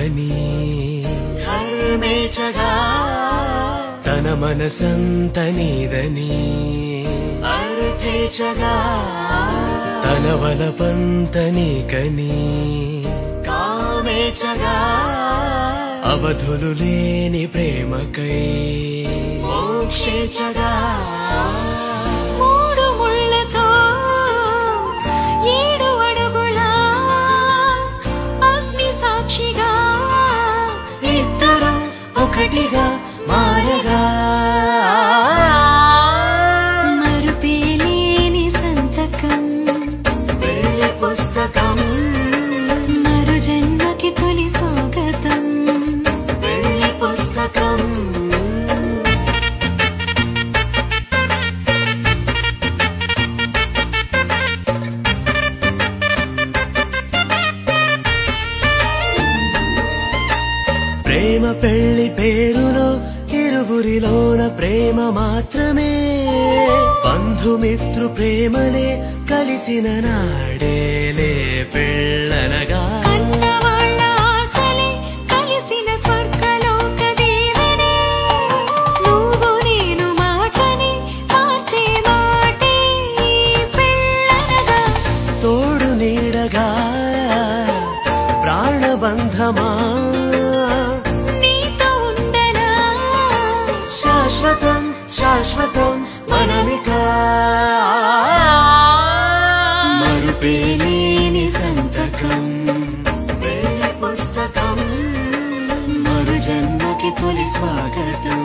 నీవని ధర్మేచగా తన మనసంత నీదని అర్థేచగా తన వలపంత నీకని కామేచగా అవధులు లేని ప్రేమకై మోక్షేచగా మూడు ముళ్ళతో 7 అడుగుల అగ్ని సాక్షిగా ఇద్దరు ఒకటిగా మారగా మరుపేలేని సంతకం వెళ్ళి పుస్తకం మరు జన్మకి తొలి స్వాగతం వెళ్ళి పుస్తకం ప్రేమ పెళ్లి పేరులో ఇరువురిలోన ప్రేమ మాత్రమే బంధుమిత్రు ప్రేమనే కలిసిన నాడేలే పెళ్ళనగా కన్నవాళ్ళ ఆశలే కలిసిన స్వర్గలోక దీవెనే నువ్వు నేను మాటని మార్చే మాటే పెళ్ళనగా తోడు నీడగా ప్రాణబంధమా నీతో ఉండనా శాశ్వతం శాశ్వతం మనమిక మరుపేలేని సంతకం వెళ్ళి పుస్తకం మరు జన్మకి తొలి స్వాగతం